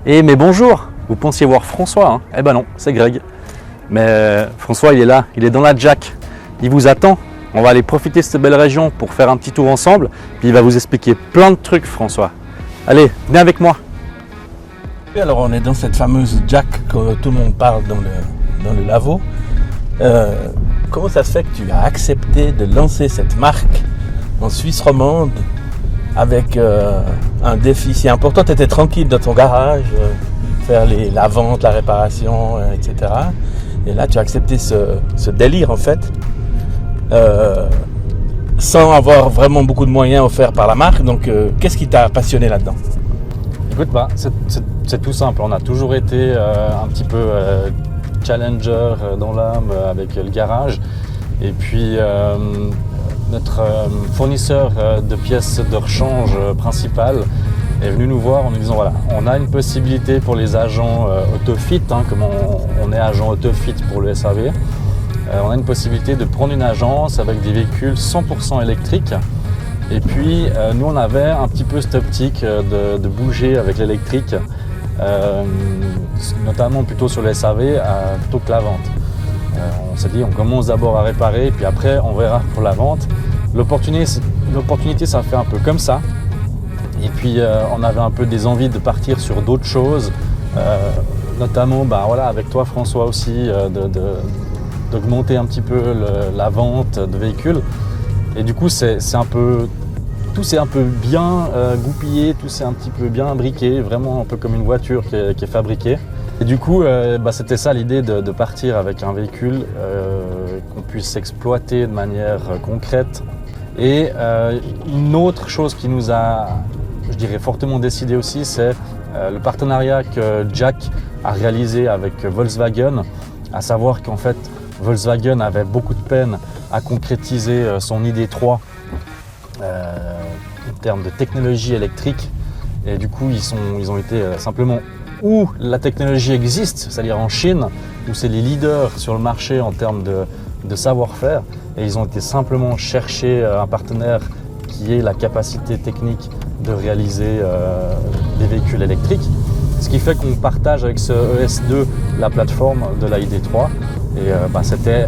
Mais bonjour, vous pensiez voir François, hein? Eh ben non, c'est Greg. Mais François, il est là, il est dans la Jack. Il vous attend. On va aller profiter de cette belle région pour faire un petit tour ensemble. Puis il va vous expliquer plein de trucs, François. Allez, venez avec moi. Alors on est dans cette fameuse Jack que tout le monde parle dans le Lavaux. Comment ça se fait que tu as accepté de lancer cette marque en Suisse romande avec un défi si important? Tu étais tranquille dans ton garage, faire la vente, la réparation, etc. Et là tu as accepté ce délire en fait, sans avoir vraiment beaucoup de moyens offerts par la marque. Donc qu'est-ce qui t'a passionné là-dedans? Écoute, c'est tout simple. On a toujours été un petit peu challenger dans l'âme avec le garage. Et puis notre fournisseur de pièces de rechange principal est venu nous voir en nous disant voilà, on a une possibilité pour les agents Autofit, hein, comme on est agent Autofit pour le SAV. On a une possibilité de prendre une agence avec des véhicules 100% électriques. Et puis nous on avait un petit peu cette optique de bouger avec l'électrique, notamment plutôt sur le SAV plutôt que la vente. On s'est dit on commence d'abord à réparer puis après on verra pour la vente. L'opportunité ça fait un peu comme ça. Et puis on avait un peu des envies de partir sur d'autres choses, notamment voilà, avec toi François aussi, d'augmenter un petit peu la vente de véhicules. Et du coup tout s'est un peu bien goupillé, tout s'est un petit peu bien imbriqué, vraiment un peu comme une voiture qui est fabriquée. Et du coup, c'était ça l'idée de partir avec un véhicule qu'on puisse exploiter de manière concrète. Et une autre chose qui nous a, je dirais, fortement décidé aussi, c'est le partenariat que Jack a réalisé avec Volkswagen, à savoir qu'en fait, Volkswagen avait beaucoup de peine à concrétiser son ID.3 en termes de technologie électrique. Et du coup, ils ont été simplement où la technologie existe, c'est-à-dire en Chine, où c'est les leaders sur le marché en termes de savoir-faire. Et ils ont été simplement chercher un partenaire qui ait la capacité technique de réaliser des véhicules électriques. Ce qui fait qu'on partage avec ce ES2 la plateforme de la ID.3. Et c'était,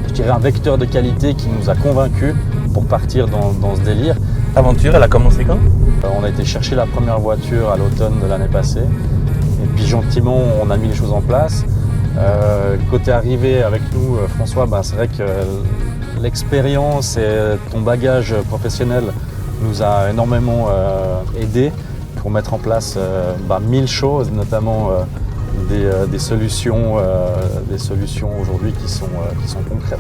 je dirais, un vecteur de qualité qui nous a convaincus pour partir dans ce délire. L'aventure, elle a commencé quand? On a été chercher la première voiture à l'automne de l'année passée. Et puis gentiment, on a mis les choses en place. Côté arrivé avec nous, François, c'est vrai que l'expérience et ton bagage professionnel nous a énormément aidé pour mettre en place 1000 choses, notamment des solutions aujourd'hui qui sont concrètes.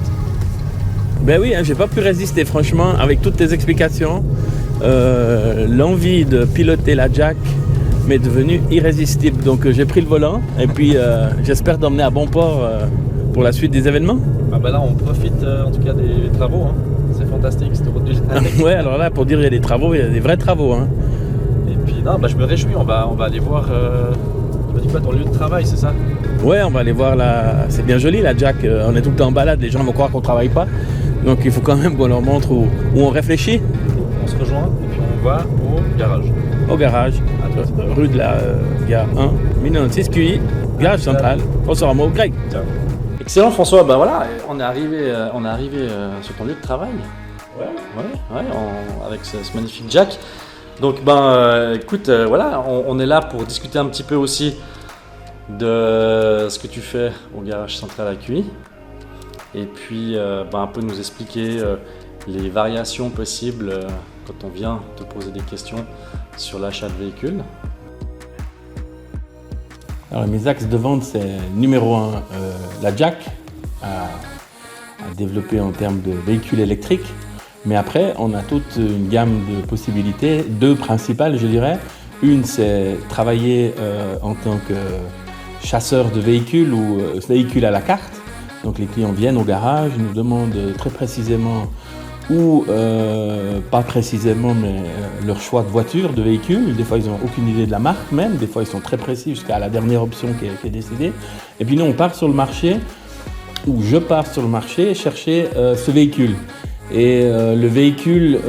Ben oui, j'ai pas pu résister franchement avec toutes tes explications. L'envie de piloter la Jack m'est devenue irrésistible. Donc j'ai pris le volant et puis j'espère d'emmener à bon port pour la suite des événements. Là on profite en tout cas des travaux, hein. C'est fantastique cette route du Ouais, alors là pour dire il y a des travaux, il y a des vrais travaux, hein. Et puis je me réjouis, on va aller voir tu m'as dit quoi, ton lieu de travail, c'est ça? Ouais, on va aller voir c'est bien joli la Jack, on est tout le temps en balade, les gens vont croire qu'on travaille pas. Donc il faut quand même qu'on leur montre où on réfléchit. On se rejoint et puis on va au garage. Au garage, rue de la gare 1, 1096 QI, garage central. On se remet au Greg. Ciao. Excellent François, voilà, on est arrivé sur ton lieu de travail. Ouais, avec ce magnifique Jack. Donc écoute, voilà, on est là pour discuter un petit peu aussi de ce que tu fais au garage central à QI. Et puis un peu nous expliquer les variations possibles quand on vient te poser des questions sur l'achat de véhicules. Alors mes axes de vente, c'est numéro 1, la Jack à développer en termes de véhicules électriques. Mais après, on a toute une gamme de possibilités, deux principales je dirais. Une, c'est travailler en tant que chasseur de véhicules ou véhicules à la carte. Donc les clients viennent au garage, nous demandent très précisément ou pas précisément, mais leur choix de voiture, de véhicule. Des fois, ils n'ont aucune idée de la marque même. Des fois, ils sont très précis jusqu'à la dernière option qui est décidée. Et puis nous, on part sur le marché, ou je pars sur le marché chercher ce véhicule. Et le véhicule,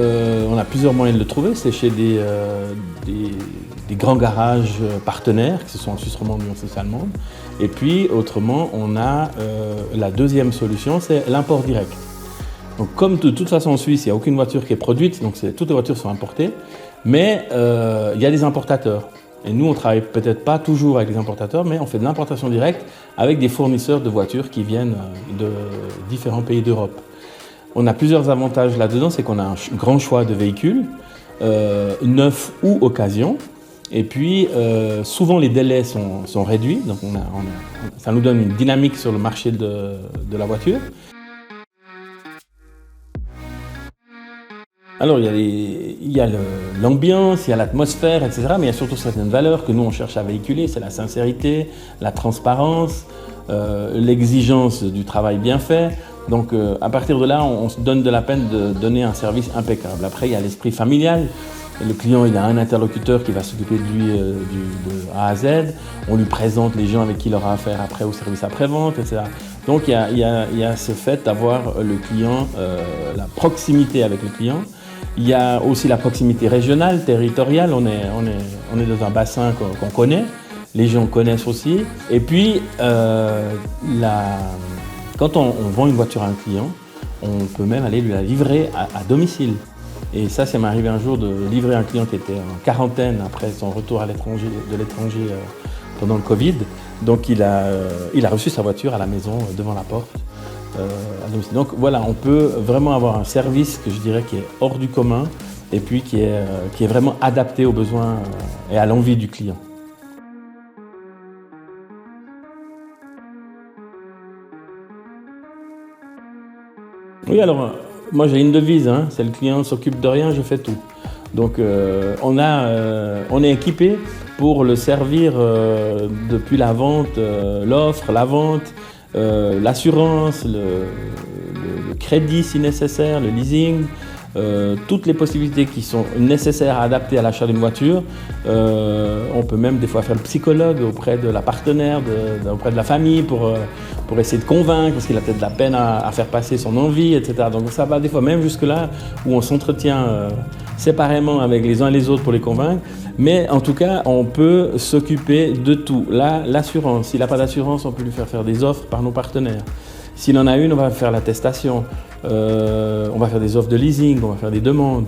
on a plusieurs moyens de le trouver. C'est chez des grands garages partenaires, que ce soit en Suisse romande ou en Suisse allemande. Et puis, autrement, on a la deuxième solution, c'est l'import direct. Donc, comme de toute façon en Suisse, il n'y a aucune voiture qui est produite, donc toutes les voitures sont importées, mais il y a des importateurs. Et nous, on ne travaille peut-être pas toujours avec les importateurs, mais on fait de l'importation directe avec des fournisseurs de voitures qui viennent de différents pays d'Europe. On a plusieurs avantages là-dedans, c'est qu'on a un grand choix de véhicules, neufs ou occasion. Et puis, souvent les délais sont réduits, donc ça nous donne une dynamique sur le marché de la voiture. Alors, il y a l'ambiance, il y a l'atmosphère, etc. Mais il y a surtout certaines valeurs que nous, on cherche à véhiculer. C'est la sincérité, la transparence, l'exigence du travail bien fait. Donc, à partir de là, on se donne de la peine de donner un service impeccable. Après, il y a l'esprit familial. Le client, il a un interlocuteur qui va s'occuper de lui de A à Z. On lui présente les gens avec qui il aura affaire après au service après-vente, etc. Donc, il y a ce fait d'avoir le client, la proximité avec le client. Il y a aussi la proximité régionale, territoriale. On est dans un bassin qu'on connaît. Les gens connaissent aussi. Et puis, quand on vend une voiture à un client, on peut même aller lui la livrer à domicile. Et ça m'est arrivé un jour de livrer un client qui était en quarantaine après son retour de l'étranger pendant le Covid. Donc il a reçu sa voiture à la maison, devant la porte. Donc voilà, on peut vraiment avoir un service que je dirais qui est hors du commun et puis qui est vraiment adapté aux besoins et à l'envie du client. Oui, alors moi j'ai une devise, c'est le client s'occupe de rien, je fais tout. Donc on est équipé pour le servir depuis la vente, l'offre, la vente, l'assurance, le crédit si nécessaire, le leasing, toutes les possibilités qui sont nécessaires à adapter à l'achat d'une voiture. On peut même des fois faire le psychologue auprès de la partenaire, auprès de la famille pour essayer de convaincre parce qu'il a peut-être de la peine à faire passer son envie, etc. Donc ça va des fois même jusque là où on s'entretient séparément avec les uns et les autres pour les convaincre. Mais en tout cas, on peut s'occuper de tout. Là, l'assurance, s'il n'a pas d'assurance, on peut lui faire des offres par nos partenaires. S'il en a une, on va faire l'attestation, on va faire des offres de leasing, on va faire des demandes,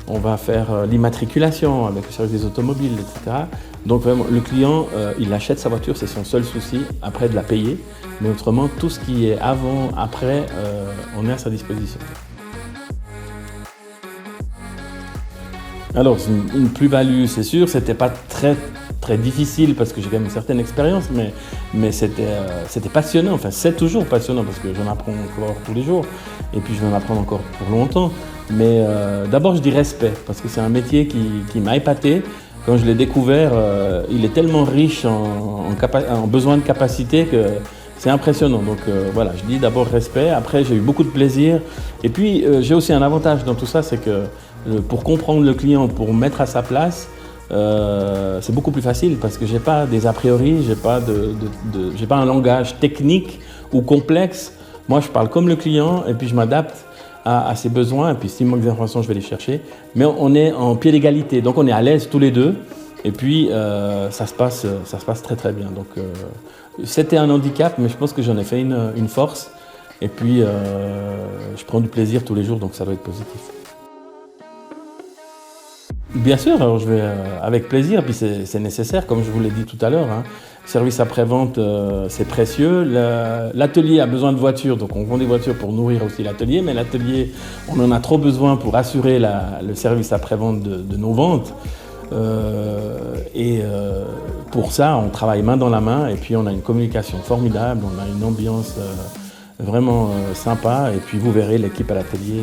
on va faire l'immatriculation avec le service des automobiles, etc. Donc vraiment, le client, il achète sa voiture, c'est son seul souci, après de la payer. Mais autrement, tout ce qui est avant, après, on est à sa disposition. Alors, une plus-value, c'est sûr, c'était pas très difficile parce que j'ai quand même une certaine expérience, mais c'était passionnant, enfin c'est toujours passionnant parce que j'en apprends encore tous les jours et puis je vais en apprendre encore pour longtemps. Mais d'abord je dis respect parce que c'est un métier qui m'a épaté. Quand je l'ai découvert, il est tellement riche en besoin de capacité que c'est impressionnant. Donc voilà, je dis d'abord respect, après j'ai eu beaucoup de plaisir et puis j'ai aussi un avantage dans tout ça, c'est que pour comprendre le client, pour mettre à sa place, c'est beaucoup plus facile parce que j'ai pas des a priori, j'ai pas un langage technique ou complexe. Moi, je parle comme le client et puis je m'adapte à ses besoins et puis s'il manque d'informations, je vais les chercher. Mais on est en pied d'égalité, donc on est à l'aise tous les deux et puis ça se passe très très bien. Donc c'était un handicap, mais je pense que j'en ai fait une force et puis je prends du plaisir tous les jours, donc ça doit être positif. Bien sûr, alors je vais avec plaisir, puis c'est nécessaire, comme je vous l'ai dit tout à l'heure. Service après-vente, c'est précieux. L'atelier a besoin de voitures, donc on vend des voitures pour nourrir aussi l'atelier, mais l'atelier, on en a trop besoin pour assurer le service après-vente de nos ventes. Pour ça, on travaille main dans la main, et puis on a une communication formidable, on a une ambiance vraiment sympa, et puis vous verrez l'équipe à l'atelier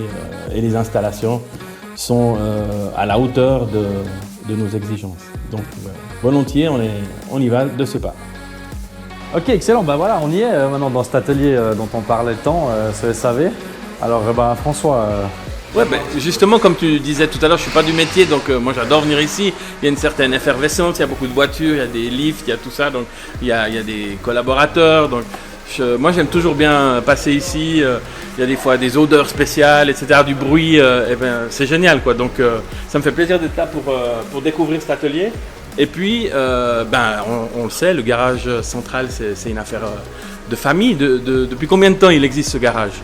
et les installations sont à la hauteur de nos exigences. Donc volontiers, on y va de ce pas. Ok, excellent. Voilà, on y est maintenant dans cet atelier dont on parlait tant, ce SAV. Alors François... Ouais, justement, comme tu disais tout à l'heure, je ne suis pas du métier, donc moi j'adore venir ici. Il y a une certaine effervescence, il y a beaucoup de voitures, il y a des lifts, il y a tout ça, donc il y a des collaborateurs. Donc Moi, j'aime toujours bien passer ici. Il y a des fois des odeurs spéciales, etc., du bruit. C'est génial, quoi. Donc, ça me fait plaisir d'être là pour découvrir cet atelier. Et puis, on le sait, le garage central, c'est une affaire de famille. Depuis combien de temps il existe ce garage?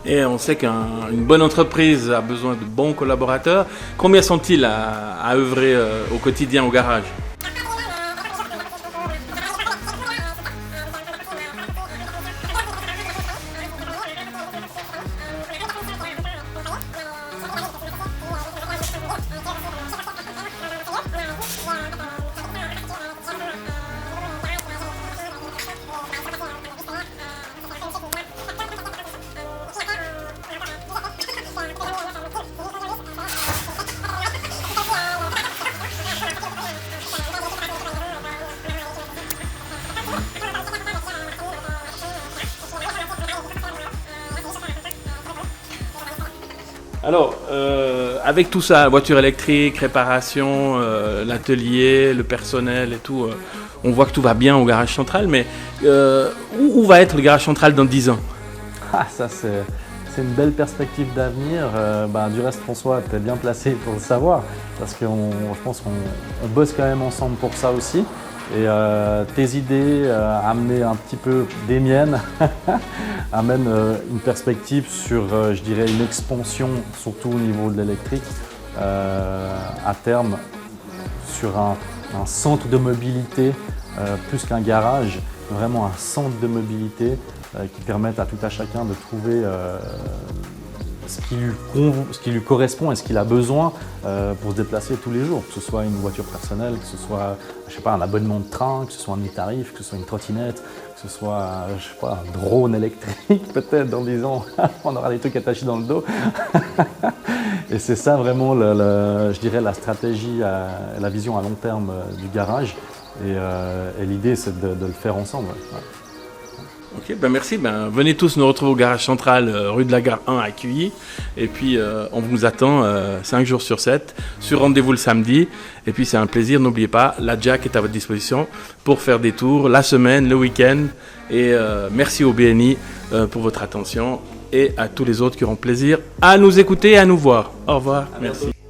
Et on sait qu'une bonne entreprise a besoin de bons collaborateurs. Combien sont-ils à œuvrer au quotidien au garage? Alors, avec tout ça, voiture électrique, réparation, l'atelier, le personnel et tout, on voit que tout va bien au garage central, mais où va être le garage central dans 10 ans? Ah, ça c'est une belle perspective d'avenir. Du reste, François, tu es bien placé pour le savoir, parce que je pense qu'on bosse quand même ensemble pour ça aussi. Et tes idées, amener un petit peu des miennes, amènent une perspective sur, je dirais, une expansion, surtout au niveau de l'électrique, à terme, sur un centre de mobilité, plus qu'un garage, vraiment un centre de mobilité qui permette à tout à chacun de trouver ce qui lui correspond et ce qu'il a besoin pour se déplacer tous les jours, que ce soit une voiture personnelle, que ce soit un abonnement de train, que ce soit un e-tarif, que ce soit une trottinette, que ce soit un drone électrique peut-être dans 10 ans, on aura des trucs attachés dans le dos. Et c'est ça vraiment, je dirais, la stratégie, la vision à long terme du garage. Et l'idée, c'est de le faire ensemble. Ouais. Ok, merci. Venez tous nous retrouver au garage central, rue de la Gare 1 à Cuilly. Et puis, on vous attend 5 jours sur 7, sur rendez-vous le samedi. Et puis, c'est un plaisir. N'oubliez pas, la Jack est à votre disposition pour faire des tours la semaine, le week-end. Et merci au BNI pour votre attention et à tous les autres qui auront plaisir à nous écouter et à nous voir. Au revoir. Merci.